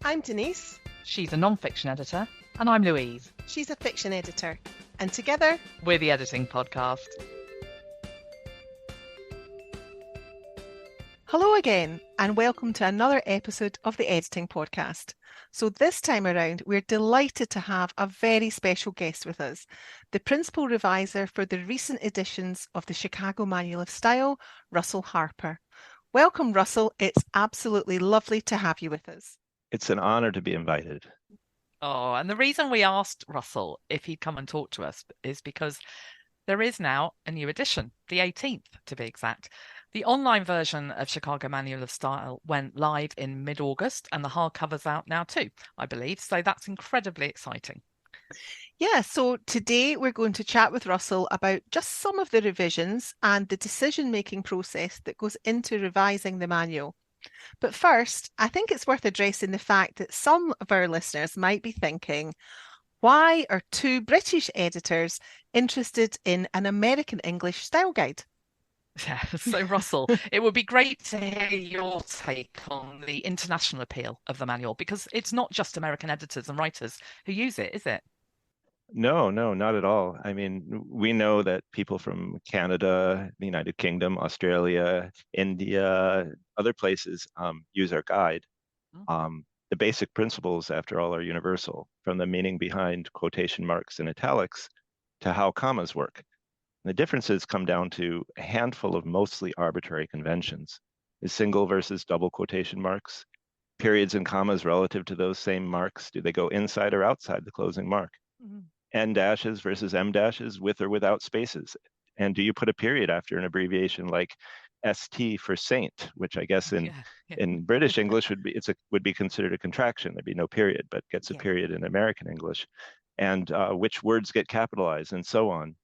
I'm Denise. She's a non-fiction editor, and I'm Louise. She's a fiction editor. And together, we're the Editing Podcast. Hello again, and welcome to another episode of the Editing Podcast. So this time around, we're delighted to have a very special guest with us, the principal reviser for the recent editions of the Chicago Manual of Style, Russell Harper. Welcome, Russell. It's absolutely lovely to have you with us. It's an honor to be invited. Oh, and the reason we asked Russell if he'd come and talk to us is because there is now a new edition, the 18th to be exact. The online version of Chicago Manual of Style went live in mid-August, and the hardcover's out now too, I believe. So that's incredibly exciting. Yeah, so today we're going to chat with Russell about just some of the revisions and the decision-making process that goes into revising the manual. But first, I think it's worth addressing the fact that some of our listeners might be thinking, why are two British editors interested in an American English style guide? Yeah, so Russell, it would be great to hear your take on the international appeal of the manual, because it's not just American editors and writers who use it, is it? No, not at all. I mean, we know that people from Canada, the United Kingdom, Australia, India, other places use our guide. The basic principles, after all, are universal, from the meaning behind quotation marks and italics to how commas work. The differences come down to a handful of mostly arbitrary conventions. Is single versus double quotation marks, periods and commas relative to those same marks, do they go inside or outside the closing mark? N dashes versus M dashes with or without spaces. And do you put a period after an abbreviation like ST for saint, which I guess in British English would be considered a contraction. There'd be no period, but gets a period in American English. And which words get capitalized and so on.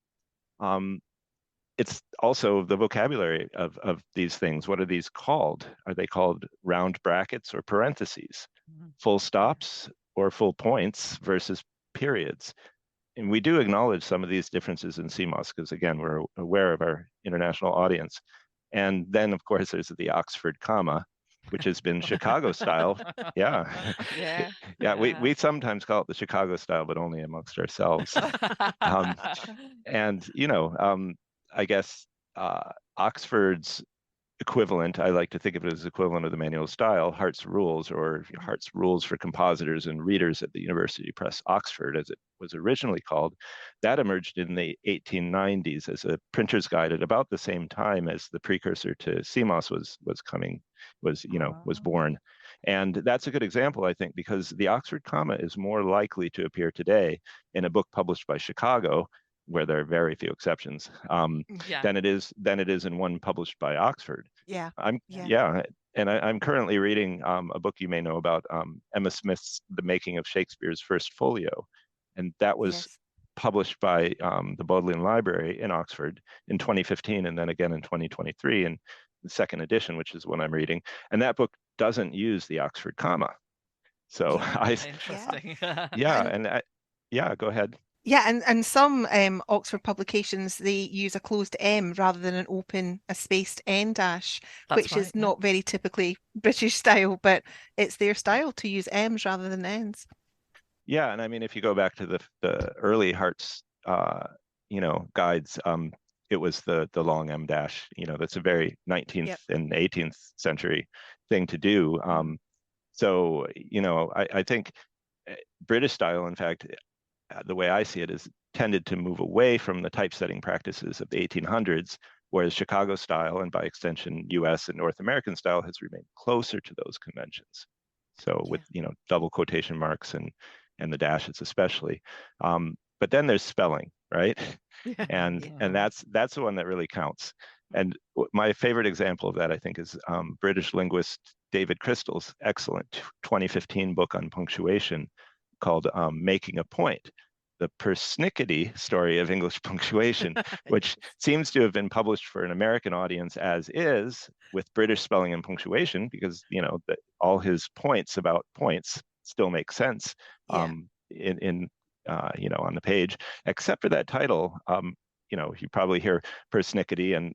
It's also the vocabulary of these things. What are these called? Are they called round brackets or parentheses? Full stops or full points versus periods? And we do acknowledge some of these differences in CMOS because, again, we're aware of our international audience. And then, of course, there's the Oxford comma, which has been Chicago style. Yeah. We sometimes call it the Chicago style, but only amongst ourselves. And, I guess Oxford's equivalent, I like to think of it as equivalent of the manual of style, Hart's Rules, or Hart's Rules for Compositors and Readers at the University Press Oxford, as it was originally called, that emerged in the 1890s as a printer's guide at about the same time as the precursor to CMOS was born. And that's a good example, I think, because the Oxford comma is more likely to appear today in a book published by Chicago, where there are very few exceptions, than it is in one published by Oxford. And I'm currently reading a book you may know about, Emma Smith's The Making of Shakespeare's First Folio, and that was published by the Bodleian Library in Oxford in 2015, and then again in 2023 in the second edition, which is what I'm reading. And that book doesn't use the Oxford comma. So interesting. Go ahead. Yeah, and some Oxford publications, they use a closed M rather than a spaced N dash, which is not very typically British style, but it's their style to use M's rather than N's. Yeah, and I mean, if you go back to the early Hart's, guides, it was the long M dash. That's a very 19th and 18th century thing to do. So I think British style, in fact, the way I see it, is tended to move away from the typesetting practices of the 1800s, whereas Chicago style, and by extension US and North American style, has remained closer to those conventions. So with double quotation marks and the dashes especially. But then there's spelling, right? And that's the one that really counts. And my favorite example of that, I think, is British linguist David Crystal's excellent 2015 book on punctuation, called Making a Point, the persnickety story of English punctuation, which seems to have been published for an American audience as is, with British spelling and punctuation, because all his points about points still make sense on the page, except for that title. You probably hear persnickety and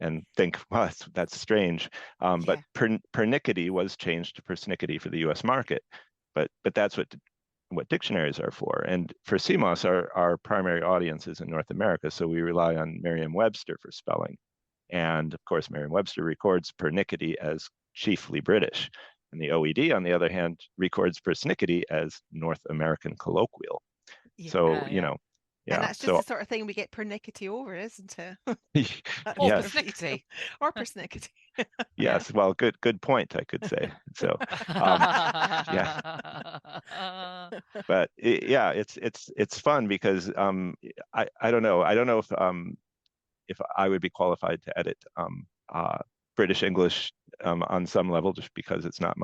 and think, well, that's strange. But Yeah. pernickety was changed to persnickety for the U.S. market. But that's what dictionaries are for. And for CMOS, our primary audience is in North America, so we rely on Merriam-Webster for spelling. And of course, Merriam-Webster records pernickety as chiefly British. And the OED, on the other hand, records persnickety as North American colloquial. Yeah. So, Yeah. And yeah. that's just So, the sort of thing we get pernickety over, isn't it? Or yes, persnickety. Or persnickety. Yeah. yes. Well, good point, I could say. So, yeah. But yeah, it's fun because I don't know. I don't know if I would be qualified to edit uh, British English on some level, just because it's not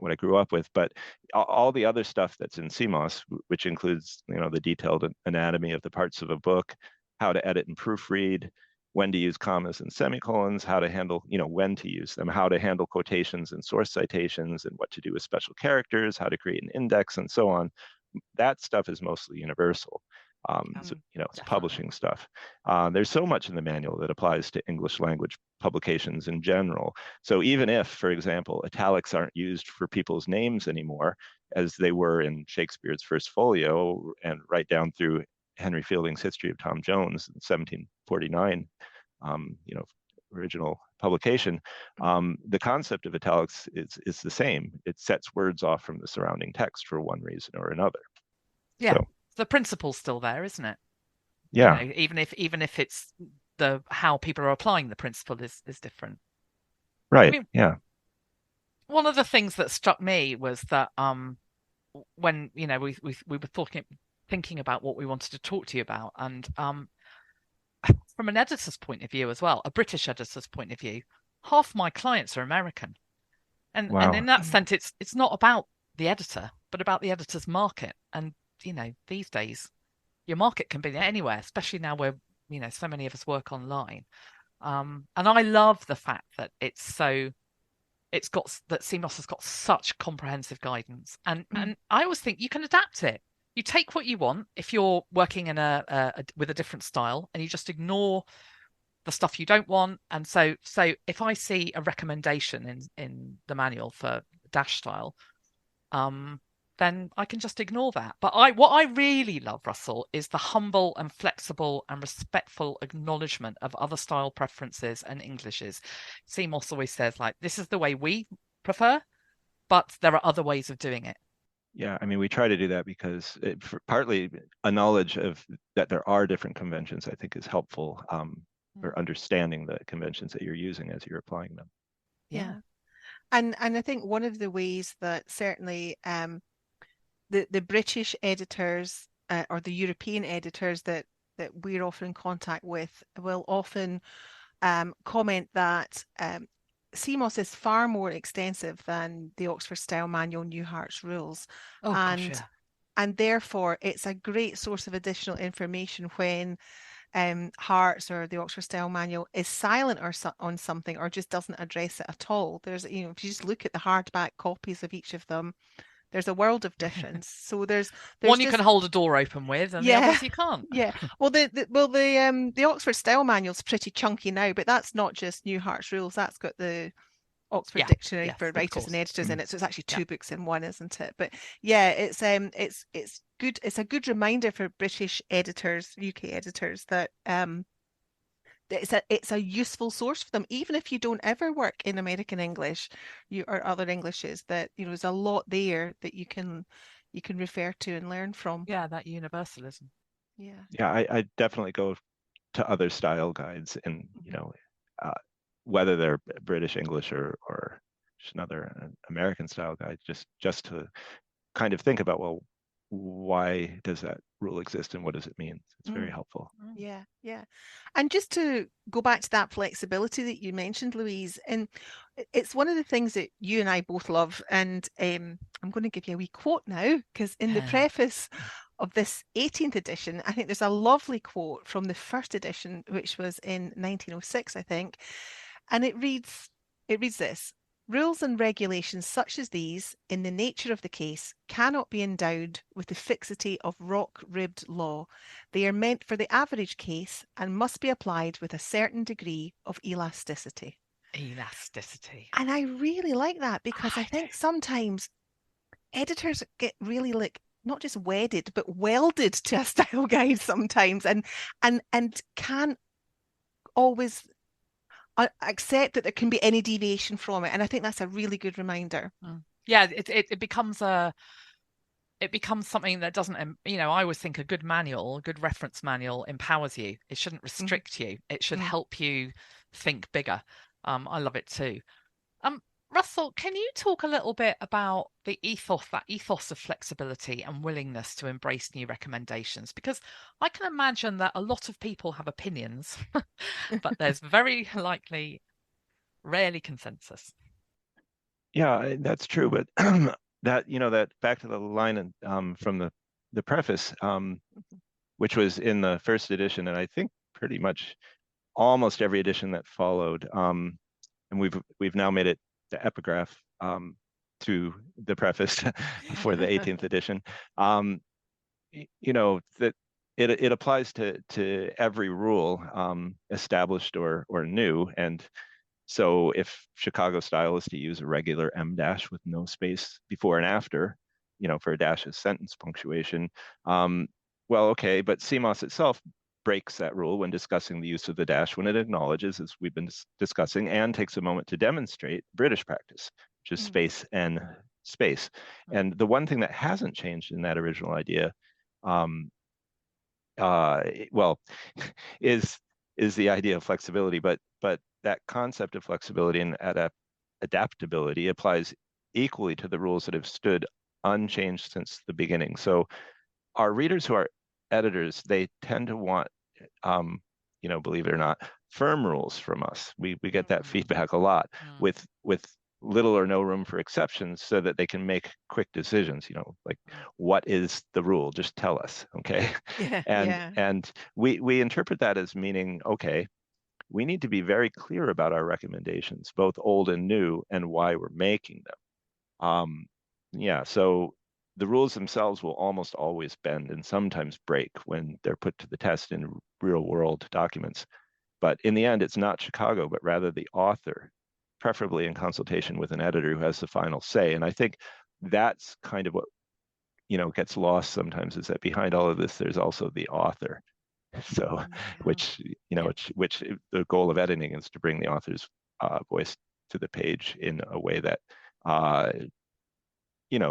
what I grew up with. But all the other stuff that's in CMOS, which includes the detailed anatomy of the parts of a book, how to edit and proofread, when to use commas and semicolons, how to handle when to use them, how to handle quotations and source citations, and what to do with special characters, how to create an index, and so on. That stuff is mostly universal. So, it's Definitely. publishing stuff. There's so much in the manual that applies to English language publications in general. So even if, for example, italics aren't used for people's names anymore, as they were in Shakespeare's first folio and right down through Henry Fielding's History of Tom Jones in 1749, original publication, the concept of italics is the same. It sets words off from the surrounding text for one reason or another. Yeah. So, The principle's still there, isn't it? yeah. Even if it's how people are applying the principle is different. I Right. mean, Yeah. one of the things that struck me was that when we were thinking about what we wanted to talk to you about, and from an editor's point of view as well, a British editor's point of view, half my clients are American, and in Wow. that sense, it's not about the editor, but about the editor's market. And these days, your market can be anywhere, especially now where so many of us work online. And I love the fact that CMOS has got such comprehensive guidance, and I always think you can adapt it. You take what you want if you're working in with a different style, and you just ignore the stuff you don't want. And so if I see a recommendation in the manual for dash style, then I can just ignore that. But what I really love, Russell, is the humble and flexible and respectful acknowledgement of other style preferences and Englishes. CMOS always says, like, this is the way we prefer, but there are other ways of doing it. Yeah, I mean, we try to do that because partly a knowledge of that there are different conventions, I think, is helpful for understanding the conventions that you're using as you're applying them. Yeah. And I think one of the ways that certainly the British editors or the European editors that we're often in contact with will often comment that CMOS is far more extensive than the Oxford Style Manual Newhart's rules. Oh, gosh, yeah. And therefore it's a great source of additional information when Hart's or the Oxford Style Manual is silent on something or just doesn't address it at all. There's, if you just look at the hardback copies of each of them, there's a world of difference. So there's one you just, can hold a door open with, and the others you can't. Yeah. Well, the Oxford Style Manual's pretty chunky now, but that's not just Newhart's rules. That's got the Oxford Dictionary for writers and editors in it. So it's actually two books in one, isn't it? But yeah, it's good. It's a good reminder for British editors, UK editors, that it's a useful source for them, even if you don't ever work in American English, or other Englishes. That there's a lot there that you can refer to and learn from. Yeah, that universalism. Yeah. Yeah, I definitely go to other style guides, and whether they're British English or just another American style guide, just to kind of think about, well, why does that rule exist and what does it mean? It's very helpful. Yeah. And just to go back to that flexibility that you mentioned, Louise, and it's one of the things that you and I both love. And I'm going to give you a wee quote now, because in the preface of this 18th edition, I think there's a lovely quote from the first edition, which was in 1906, I think. And it reads this: Rules and regulations such as these, in the nature of the case, cannot be endowed with the fixity of rock-ribbed law. They are meant for the average case and must be applied with a certain degree of elasticity. Elasticity. And I really like that because I think sometimes editors get really like not just wedded but welded to a style guide sometimes and can't always accept that there can be any deviation from it. And I think that's a really good reminder. Yeah, it becomes something that doesn't, I always think a good manual, a good reference manual empowers you. It shouldn't restrict you. It should help you think bigger. I love it too. Russell, can you talk a little bit about that ethos of flexibility and willingness to embrace new recommendations? Because I can imagine that a lot of people have opinions, but there's very likely rarely consensus. Yeah, that's true. But that back to the line from the preface, which was in the first edition, and I think pretty much almost every edition that followed. And we've now made it the epigraph to the preface for the 18th edition. That it applies to every rule, established or new. And so if Chicago style is to use a regular M dash with no space before and after, for a dash as sentence punctuation, well, okay, but CMOS itself breaks that rule when discussing the use of the dash when it acknowledges, as we've been discussing, and takes a moment to demonstrate British practice, which is space and space. And the one thing that hasn't changed in that original idea, well, is the idea of flexibility, but that concept of flexibility and adaptability applies equally to the rules that have stood unchanged since the beginning. So our readers who are editors, they tend to want, believe it or not, firm rules from us. We get that feedback a lot with little or no room for exceptions so that they can make quick decisions, like what is the rule? Just tell us, okay? And we interpret that as meaning, okay, we need to be very clear about our recommendations, both old and new, and why we're making them. So the rules themselves will almost always bend and sometimes break when they're put to the test in real world documents. But in the end, it's not Chicago, but rather the author, preferably in consultation with an editor who has the final say. And I think that's kind of what gets lost sometimes, is that behind all of this, there's also the author. So, which the goal of editing is to bring the author's voice to the page in a way that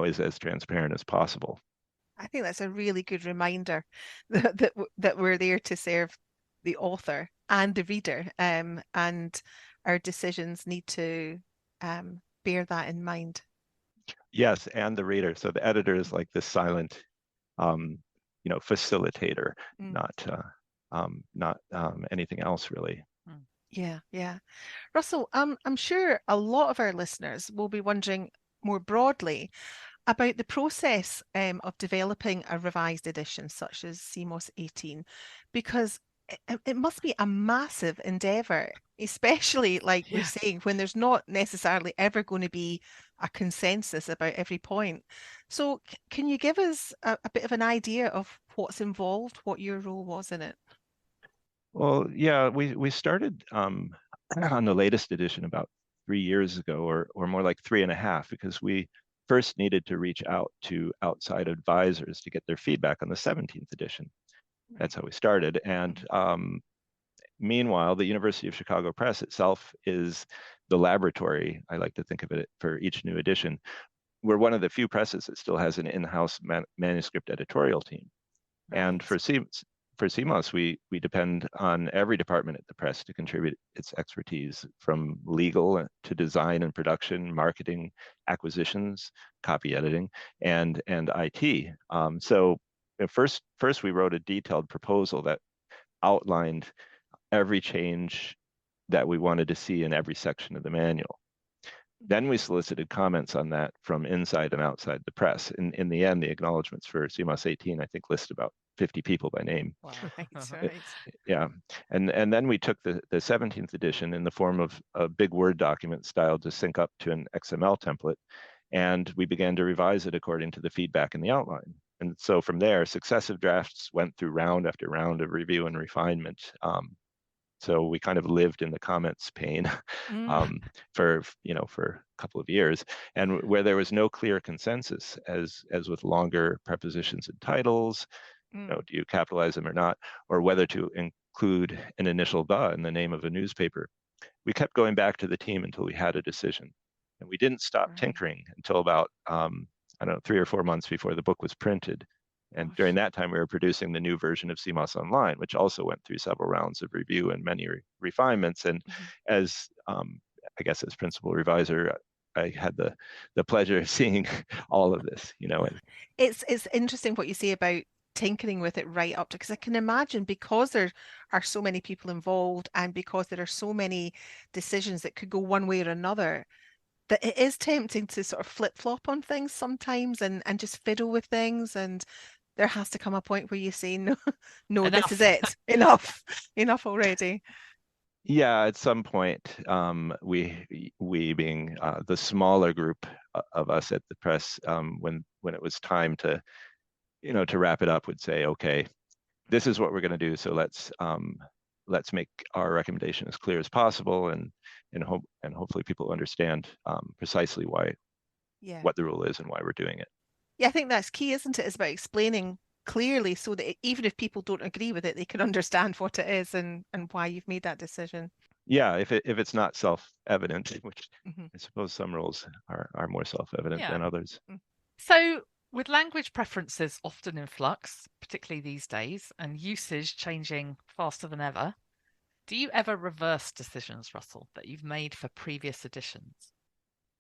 is as transparent as possible. I think that's a really good reminder that we're there to serve the author and the reader, and our decisions need to bear that in mind. Yes, and the reader. So the editor is like this silent, facilitator, not anything else really. Yeah. Russell, I'm sure a lot of our listeners will be wondering more broadly about the process of developing a revised edition such as CMOS 18, because it must be a massive endeavor, especially like we're saying, when there's not necessarily ever going to be a consensus about every point. So can you give us a bit of an idea of what's involved, what your role was in it? Well, yeah, we started on the latest edition about 3 years ago, or more like 3.5, because we first needed to reach out to outside advisors to get their feedback on the 17th edition. That's how we started. And meanwhile, the University of Chicago Press itself is the laboratory, I like to think of it, for each new edition. We're one of the few presses that still has an in-house manuscript editorial team. And for CMOS, we depend on every department at the press to contribute its expertise, from legal to design and production, marketing, acquisitions, copy editing, and IT. So first we wrote a detailed proposal that outlined every change that we wanted to see in every section of the manual. Then we solicited comments on that from inside and outside the press. In the end, the acknowledgements for CMOS 18, I think, list about 50 people by name. Wow. Right, right. Yeah, and then we took the 17th edition in the form of a big Word document styled to sync up to an XML template, and we began to revise it according to the feedback in the outline. And so from there, successive drafts went through round after round of review and refinement. So we kind of lived in the comments pane for a couple of years, and where there was no clear consensus, as with longer prepositions and titles, do you capitalize them or not, or whether to include an initial "the" in the name of a newspaper. We kept going back to the team until we had a decision, and we didn't stop tinkering until about I don't know, 3 or 4 months before the book was printed. And during that time, we were producing the new version of CMOS Online, which also went through several rounds of review and many refinements. And as I guess as principal reviser, I had the pleasure of seeing all of this. It's interesting what you say about tinkering with it right up to, because I can imagine, because there are so many people involved and because there are so many decisions that could go one way or another, that it is tempting to sort of flip-flop on things sometimes and just fiddle with things, and there has to come a point where you say, no, no, this is it. Enough. Enough already. Yeah, at some point, we being the smaller group of us at the press, when it was time to wrap it up, would say, okay, this is what we're going to do. So let's make our recommendation as clear as possible, and hopefully people understand precisely what the rule is and why we're doing it. Yeah, I think that's key, isn't it? It's about explaining clearly so that even if people don't agree with it, they can understand what it is and why you've made that decision. Yeah, if it's not self-evident, which I suppose some rules are more self-evident than others. So with language preferences often in flux, particularly these days, and usage changing faster than ever, do you ever reverse decisions, Russell, that you've made for previous editions?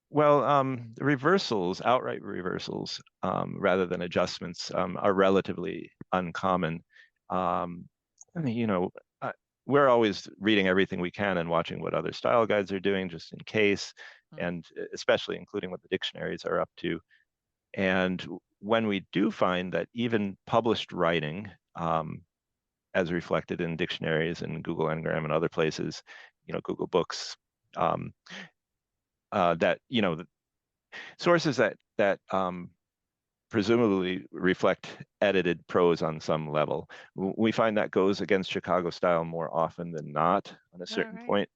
Well, outright reversals, rather than adjustments, are relatively uncommon. We're always reading everything we can and watching what other style guides are doing, just in case, and especially including what the dictionaries are up to. And when we do find that even published writing, as reflected in dictionaries and Google Ngram and other places, Google Books, that sources that presumably reflect edited prose on some level, we find that goes against Chicago style more often than not. On a certain point,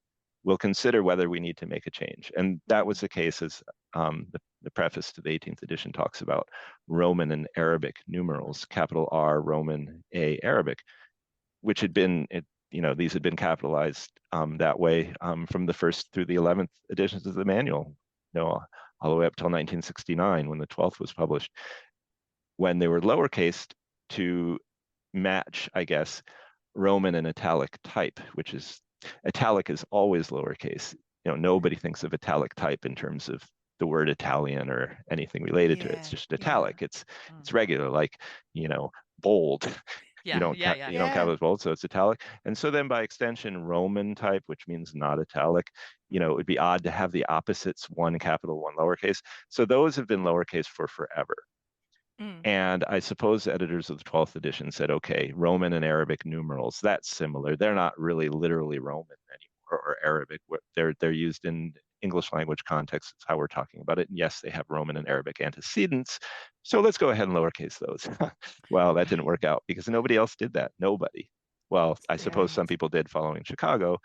we'll consider whether we need to make a change. And that was the case, as the preface to the 18th edition talks about Roman and Arabic numerals, capital R, Roman, A, Arabic, which had been, these had been capitalized that way from the first through the 11th editions of the manual, all the way up till 1969 when the 12th was published, when they were lowercase to match, I guess, Roman and italic type, which is, italic is always lowercase. Nobody thinks of italic type in terms of the word Italian or anything related to it. It's just italic. It's regular, like, bold. You don't capitalize bold, so it's italic. And so then by extension, Roman type, which means not italic, it would be odd to have the opposites, one capital, one lowercase. So those have been lowercase for forever. And I suppose the editors of the 12th edition said, okay, Roman and Arabic numerals, that's similar. They're not really literally Roman anymore, or Arabic. They're used in English language context. That's how we're talking about it. And yes, they have Roman and Arabic antecedents. So let's go ahead and lowercase those. Well, that didn't work out because nobody else did that. Nobody. Well, I suppose some people did following Chicago.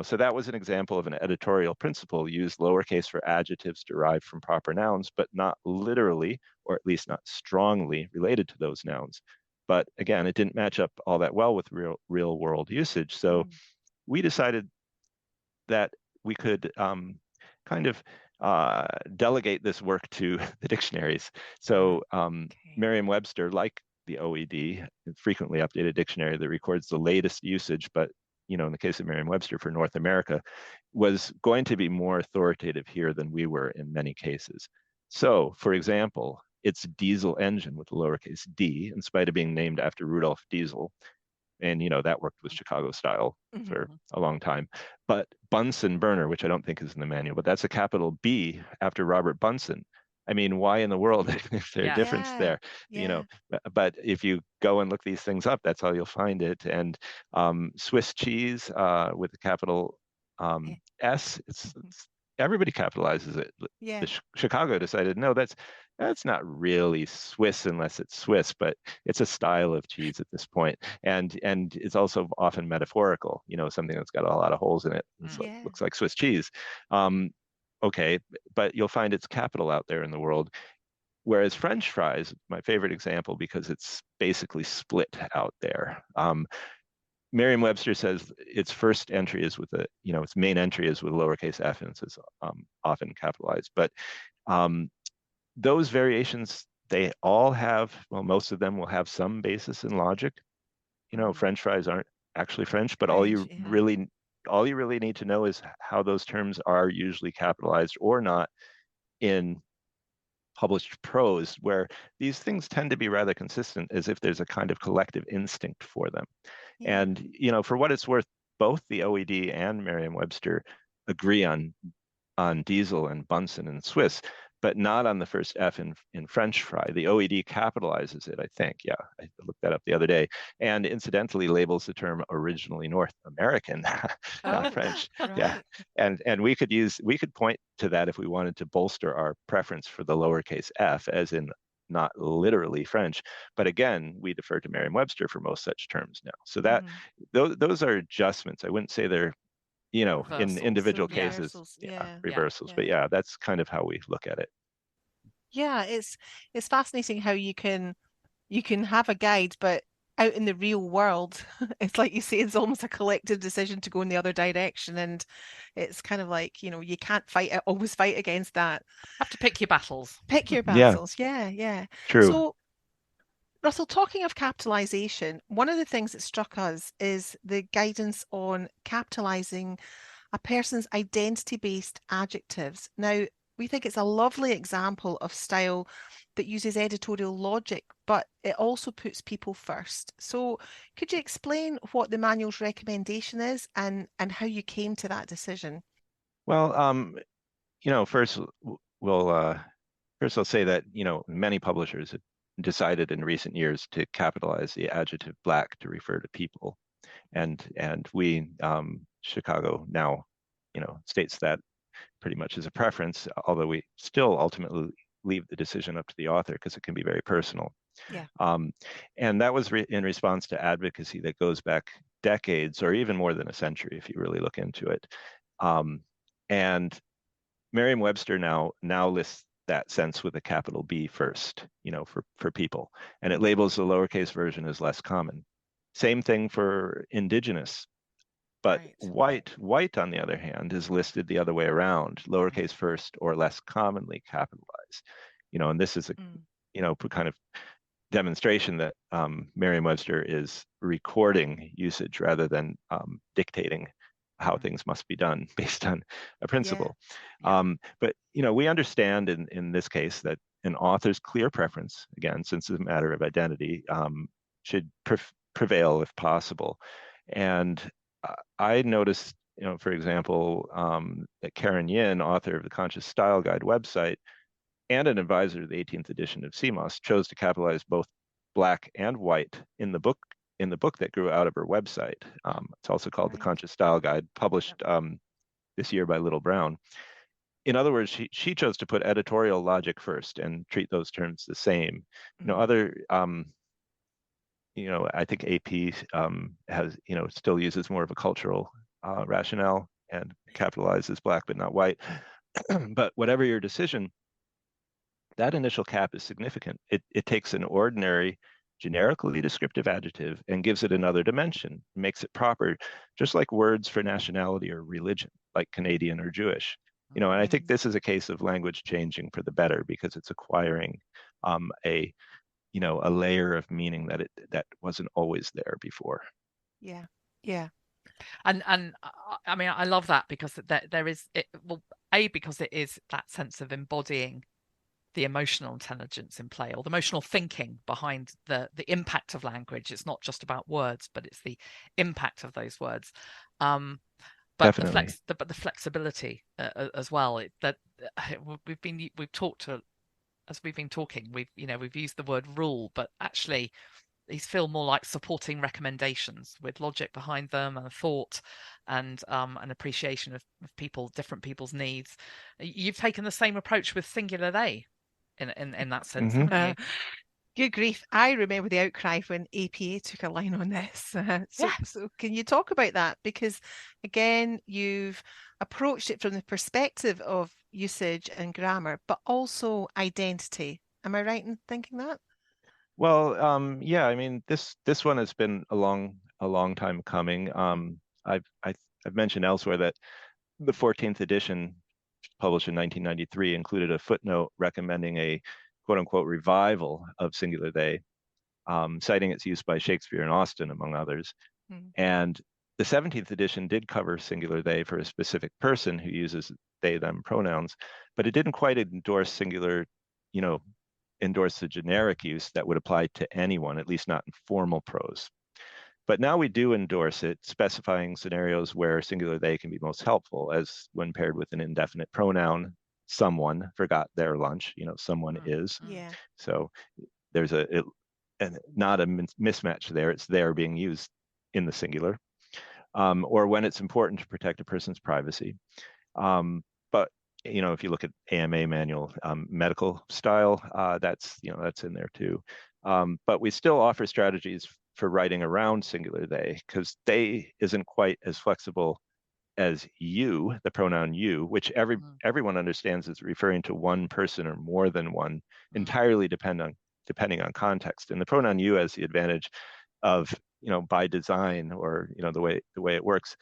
So that was an example of an editorial principle: use lowercase for adjectives derived from proper nouns, but not literally, or at least not strongly related to those nouns. But again, it didn't match up all that well with real world usage. So we decided that we could kind of delegate this work to the dictionaries. So Merriam-Webster, like the OED, frequently updated dictionary that records the latest usage, but in the case of Merriam-Webster for North America, was going to be more authoritative here than we were in many cases. So, for example, it's diesel engine with a lowercase d, in spite of being named after Rudolf Diesel. And, that worked with Chicago style for a long time. But Bunsen burner, which I don't think is in the manual, but that's a capital B after Robert Bunsen. I mean, why in the world is there a difference there? But if you go and look these things up, that's how you'll find it. And Swiss cheese with a capital S, it's everybody capitalizes it. Chicago decided, no, that's not really Swiss unless it's Swiss, but it's a style of cheese at this point. And it's also often metaphorical, something that's got a lot of holes in it. Looks like Swiss cheese. Okay, but you'll find it's capital out there in the world. Whereas French fries, my favorite example, because it's basically split out there. Merriam-Webster says its first entry is with its main entry is with lowercase f, and it's often capitalized. But those variations, they all have, well, most of them will have some basis in logic. French fries aren't actually French, but all you really need to know is how those terms are usually capitalized or not in published prose, where these things tend to be rather consistent, as if there's a kind of collective instinct for them. And, for what it's worth, both the OED and Merriam-Webster agree on diesel and Bunsen and Swiss, but not on the first F in French fry. The OED capitalizes it, I think. Yeah, I looked that up the other day. And incidentally labels the term originally North American, not French. Right. Yeah. And we could point to that if we wanted to bolster our preference for the lowercase f, as in not literally French. But again, we defer to Merriam-Webster for most such terms now. So that those are adjustments. I wouldn't say they're in individual cases, reversals. But that's kind of how we look at it. Yeah, it's fascinating how you can have a guide, but out in the real world, it's like you say, it's almost a collective decision to go in the other direction, and it's kind of like, you can't always fight against that. Have to pick your battles. Pick your battles. Yeah. True. So, Russell, talking of capitalization, one of the things that struck us is the guidance on capitalizing a person's identity-based adjectives. Now, we think it's a lovely example of style that uses editorial logic, but it also puts people first. So could you explain what the manual's recommendation is and how you came to that decision? Well, first I'll say that, many publishers have decided in recent years to capitalize the adjective black to refer to people. And we, Chicago now, states that pretty much as a preference, although we still ultimately leave the decision up to the author because it can be very personal. Yeah. And that was in response to advocacy that goes back decades or even more than a century if you really look into it. And Merriam-Webster now lists that sense with a capital B first, for people, and it labels the lowercase version as less common. Same thing for indigenous. But white, on the other hand, is listed the other way around, lowercase first or less commonly capitalized. And this is a, kind of demonstration that Merriam-Webster is recording usage rather than dictating how things must be done based on a principle. But, we understand in this case that an author's clear preference, again, since it's a matter of identity, should prevail if possible. And I noticed, for example, that Karen Yin, author of the Conscious Style Guide website and an advisor to the 18th edition of CMOS, chose to capitalize both black and white in the book that grew out of her website. It's also called the Conscious Style Guide, published this year by Little Brown. In other words, she chose to put editorial logic first and treat those terms the same. I think AP has, still uses more of a cultural rationale and capitalizes black but not white. But whatever your decision, that initial cap is significant. It takes an ordinary, generically descriptive adjective and gives it another dimension, makes it proper, just like words for nationality or religion, like Canadian or Jewish. And I think this is a case of language changing for the better because it's acquiring a layer of meaning that wasn't always there before. Yeah. And I mean, I love that because there is because it is that sense of embodying the emotional intelligence in play, or the emotional thinking behind the impact of language. It's not just about words, but it's the impact of those words. But Definitely. the flexibility as well. We've talked to, as we've been talking, we've used the word rule, but actually these feel more like supporting recommendations with logic behind them and thought and an appreciation of different people's needs. You've taken the same approach with singular they in that sense, haven't you? Good grief. I remember the outcry when APA took a line on this. So can you talk about that? Because again, you've approached it from the perspective of usage and grammar, but also identity. Am I right in thinking that? Well, yeah, I mean, this one has been a long time coming. I've mentioned elsewhere that the 14th edition, published in 1993, included a footnote recommending a quote unquote revival of singular they, citing its use by Shakespeare and Austen, among others. And the 17th edition did cover singular they for a specific person who uses they, them pronouns, but it didn't quite endorse singular, endorse the generic use that would apply to anyone, at least not in formal prose. But now we do endorse it, specifying scenarios where singular they can be most helpful, as when paired with an indefinite pronoun, someone forgot their lunch, someone is. Yeah. So there's not a mismatch there, it's there being used in the singular. Or when it's important to protect a person's privacy. But if you look at AMA manual medical style, that's in there too. But we still offer strategies for writing around singular they, because they isn't quite as flexible as you, the pronoun you, which everyone understands is referring to one person or more than one, entirely depending on context. And the pronoun you has the advantage of, by design, or the way it works,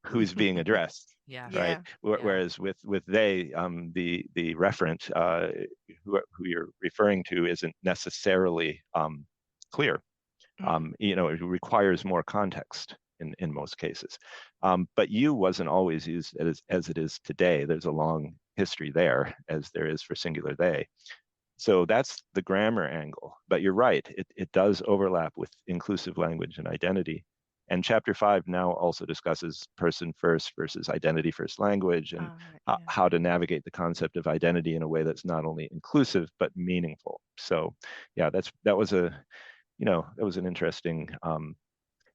who's being addressed. Right. Whereas with they, the referent, who you're referring to, isn't necessarily clear. It requires more context in most cases. But you wasn't always used as it is today. There's a long history there, as there is for singular they. So that's the grammar angle. But you're right, it does overlap with inclusive language and identity. And chapter 5 now also discusses person first versus identity first language, and how to navigate the concept of identity in a way that's not only inclusive but meaningful. So yeah, that was an interesting,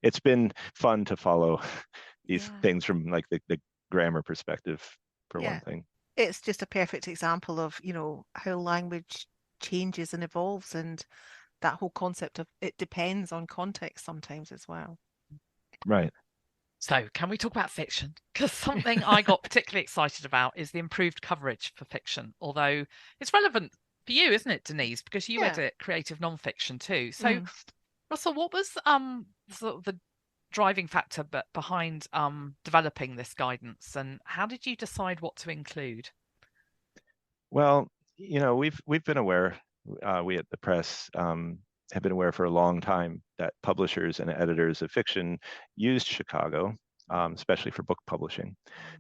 it's been fun to follow these things from like the grammar perspective, for one thing. It's just a perfect example of, how language changes and evolves, and that whole concept of it depends on context sometimes as well. Right. So can we talk about fiction? Because something I got particularly excited about is the improved coverage for fiction, although it's relevant for you, isn't it, Denise? Because you edit creative nonfiction too. So Russell, what was sort of the driving factor behind developing this guidance, and how did you decide what to include? Well, we've been aware, we at the press have been aware for a long time that publishers and editors of fiction used Chicago, especially for book publishing.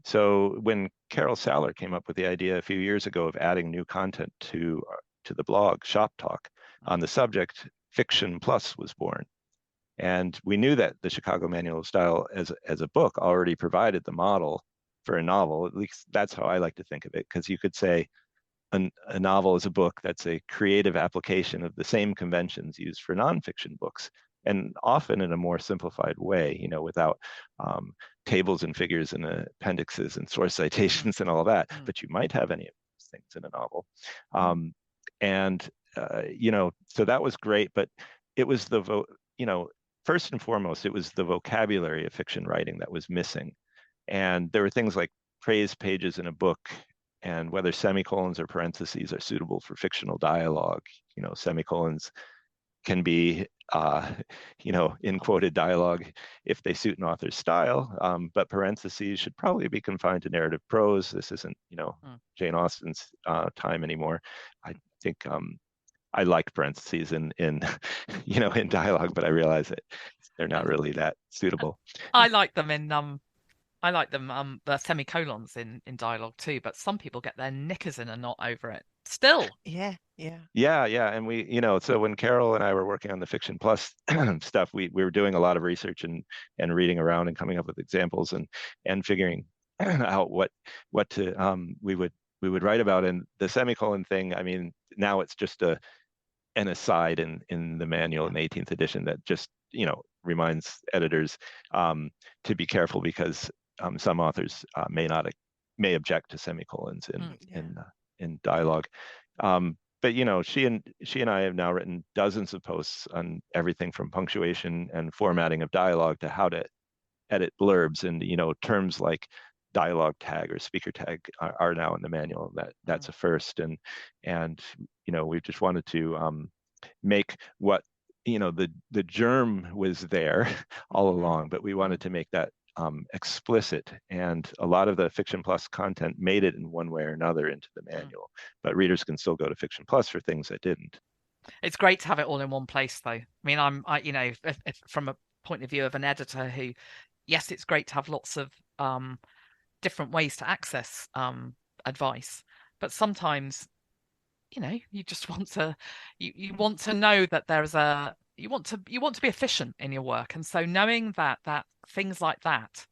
So when Carol Saller came up with the idea a few years ago of adding new content to the blog Shop Talk on the subject, Fiction Plus was born. And we knew that the Chicago Manual of Style as a book already provided the model for a novel. At least that's how I like to think of it, because you could say a novel is a book that's a creative application of the same conventions used for nonfiction books, and often in a more simplified way, without tables and figures and appendixes and source citations and all that. But you might have any of those things in a novel. So that was great, but it was first and foremost, it was the vocabulary of fiction writing that was missing. And there were things like praise pages in a book, and whether semicolons or parentheses are suitable for fictional dialogue. Semicolons can be, in quoted dialogue if they suit an author's style, but parentheses should probably be confined to narrative prose. This isn't, Jane Austen's time anymore. I think I like parentheses in in dialogue, but I realize that they're not really that suitable. I like them I like them, the semicolons in dialogue too, but some people get their knickers in a knot over it. Still. Yeah. Yeah. And we, so when Carol and I were working on the Fiction Plus stuff, we were doing a lot of research and reading around and coming up with examples and figuring out what to we would write about. And the semicolon thing, I mean, now it's just an aside in the manual in the 18th edition that just, reminds editors to be careful because some authors may object to semicolons in dialogue. But she and I have now written dozens of posts on everything from punctuation and formatting of dialogue to how to edit blurbs, and terms like dialogue tag or speaker tag are now in the manual. That's a first, and we just wanted to make what the germ was there all along, but we wanted to make that explicit, and a lot of the Fiction Plus content made it in one way or another into the manual, but readers can still go to Fiction Plus for things that didn't. It's great to have it all in one place, though. I mean, if from a point of view of an editor who, yes, it's great to have lots of different ways to access advice, but sometimes, you just want to you want to know that there's you want to be efficient in your work, and so knowing that things like that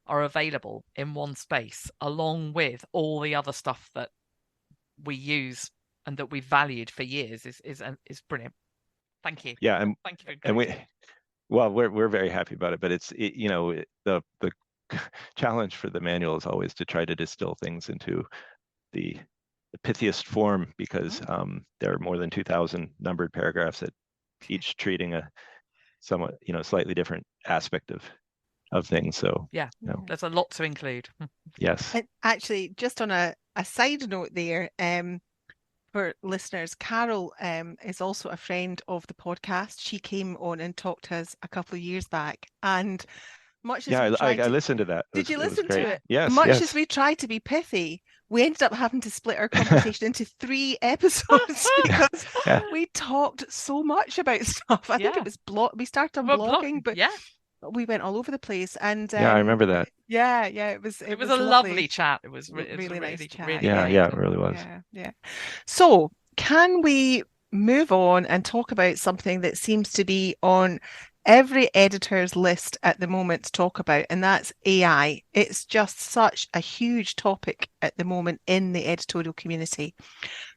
are available in one space along with all the other stuff that we use and that we've valued for years is brilliant. Thank you. Yeah, thank you. And we're very happy about it, but the challenge for the manual is always to try to distill things into the pithiest form, because there are more than 2,000 numbered paragraphs that each treating a somewhat slightly different aspect of things. So there's a lot to include. Yes. And actually, just on a side note there, for listeners, Carol is also a friend of the podcast. She came on and talked to us a couple of years back, and much as we tried I listened to that. Did you listen to it? Yes. Much as we tried to be pithy, we ended up having to split our conversation into 3 episodes because we talked so much about stuff. I think it was we started on blogging, but we went all over the place. And I remember that. It was a lovely chat. It was really nice chat. Really it really was. Yeah. So can we move on and talk about something that seems to be on every editor's list at the moment to talk about, and that's AI. It's just such a huge topic at the moment in the editorial community.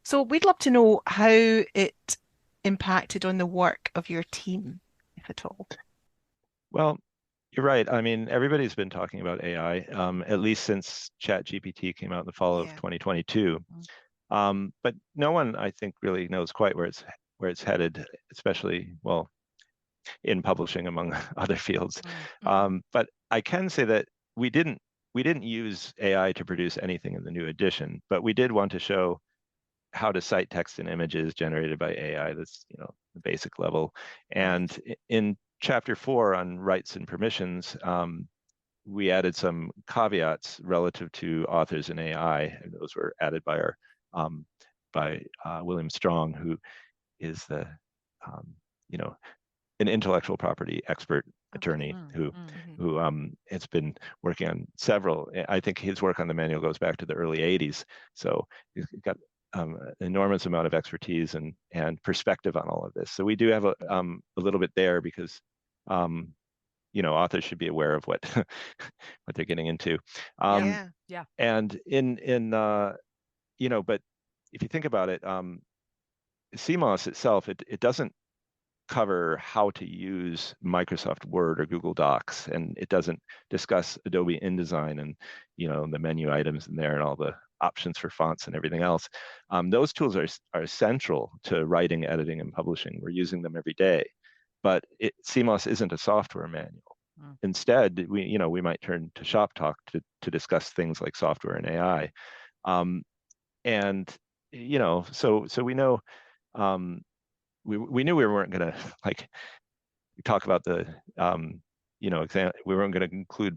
So we'd love to know how it impacted on the work of your team, if at all. Well, you're right. I mean, everybody's been talking about AI, at least since ChatGPT came out in the fall of 2022. But no one, I think, really knows quite where it's headed, especially, in publishing, among other fields. But I can say that we didn't use AI to produce anything in the new edition, but we did want to show how to cite text and images generated by AI. That's the basic level. And in chapter 4 on rights and permissions, we added some caveats relative to authors and AI, and those were added by William Strong, who is the an intellectual property expert attorney who has been working on several. I think his work on the manual goes back to the early 80s. So he's got an enormous amount of expertise and perspective on all of this. So we do have a little bit there, because authors should be aware of what what they're getting into. And but if you think about it, CMOS itself, it doesn't cover how to use Microsoft Word or Google Docs, and it doesn't discuss Adobe InDesign and the menu items in there and all the options for fonts and everything else. Those tools are essential to writing, editing, and publishing. We're using them every day, but CMOS isn't a software manual. Instead, we might turn to Shop Talk to discuss things like software and AI, and so we know. We knew we weren't going to talk about the we weren't going to include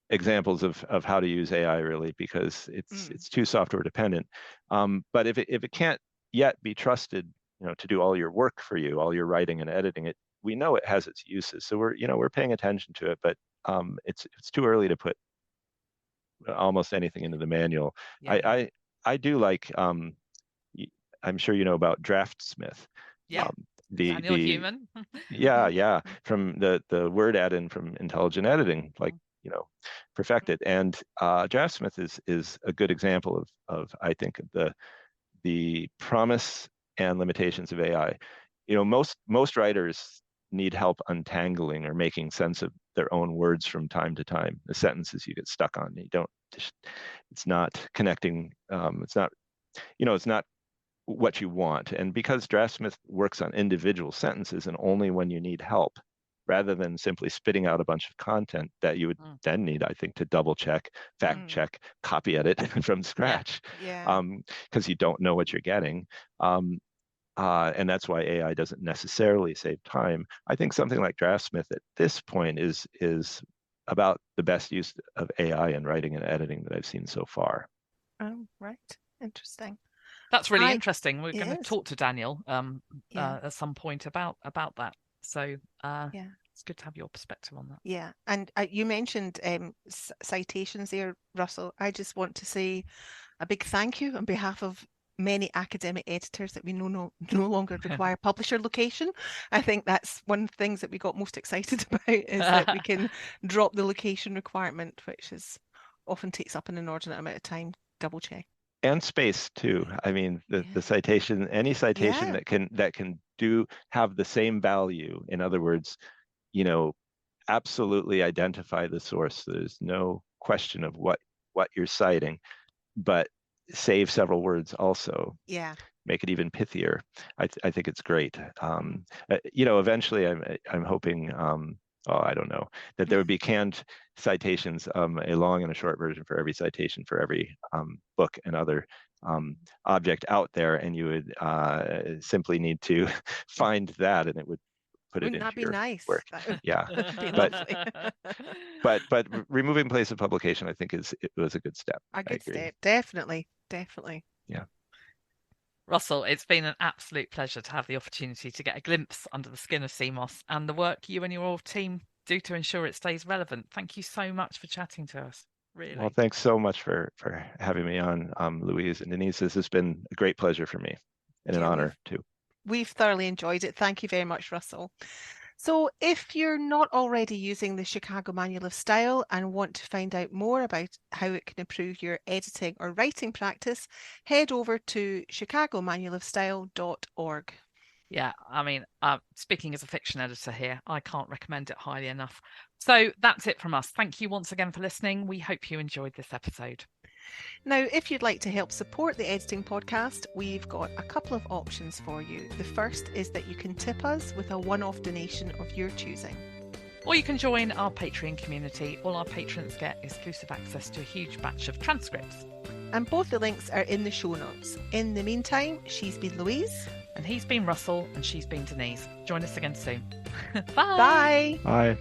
examples of how to use AI, really, because it's too software dependent. But if it can't yet be trusted, to do all your work for you, all your writing and editing, we know it has its uses. So we're paying attention to it, but it's too early to put almost anything into the manual. Yeah. I do like, I'm sure you know about Draftsmith. Yeah. The Daniel Human. yeah, from the word add-in from intelligent editing, like, perfected. And Draftsmith is a good example of I think the promise and limitations of AI. Most writers need help untangling or making sense of their own words from time to time. The sentences you get stuck on, it's not connecting. It's not what you want. And because Draftsmith works on individual sentences and only when you need help, rather than simply spitting out a bunch of content that you would then need, I think, to double check, fact check, copy edit from scratch, because you don't know what you're getting. And that's why AI doesn't necessarily save time. I think something like Draftsmith at this point is about the best use of AI in writing and editing that I've seen so far. Oh, right. Interesting. That's really interesting. We're going to is. talk to Daniel at some point about that. So it's good to have your perspective on that. Yeah, and you mentioned citations there, Russell. I just want to say a big thank you on behalf of many academic editors that we know no longer require publisher location. I think that's one of the things that we got most excited about, is that we can drop the location requirement, which often takes up an inordinate amount of time. Double check. And space too. I mean, the citation, any citation that can have the same value. In other words, absolutely identify the source. There's no question of what you're citing, but save several words also. Yeah. Make it even pithier. I think it's great. Eventually, I'm hoping. I don't know, that there would be canned citations, a long and a short version for every citation for every book and other object out there, and you would simply need to find that, and it would put Wouldn't it that into be your nice? work. Yeah, Be lovely. but removing place of publication, I think it was a good step. A good step, definitely. Yeah. Russell, it's been an absolute pleasure to have the opportunity to get a glimpse under the skin of CMOS and the work you and your team do to ensure it stays relevant. Thank you so much for chatting to us. Really. Well, thanks so much for having me on, Louise and Denise. This has been a great pleasure for me, and an honor too. We've thoroughly enjoyed it. Thank you very much, Russell. So if you're not already using the Chicago Manual of Style and want to find out more about how it can improve your editing or writing practice, head over to chicagomanualofstyle.org. Yeah, I mean, speaking as a fiction editor here, I can't recommend it highly enough. So that's it from us. Thank you once again for listening. We hope you enjoyed this episode. Now, if you'd like to help support the Editing Podcast, we've got a couple of options for you. The first is that you can tip us with a one-off donation of your choosing. Or you can join our Patreon community. All our patrons get exclusive access to a huge batch of transcripts. And both the links are in the show notes. In the meantime, she's been Louise. And he's been Russell, and she's been Denise. Join us again soon. Bye. Bye.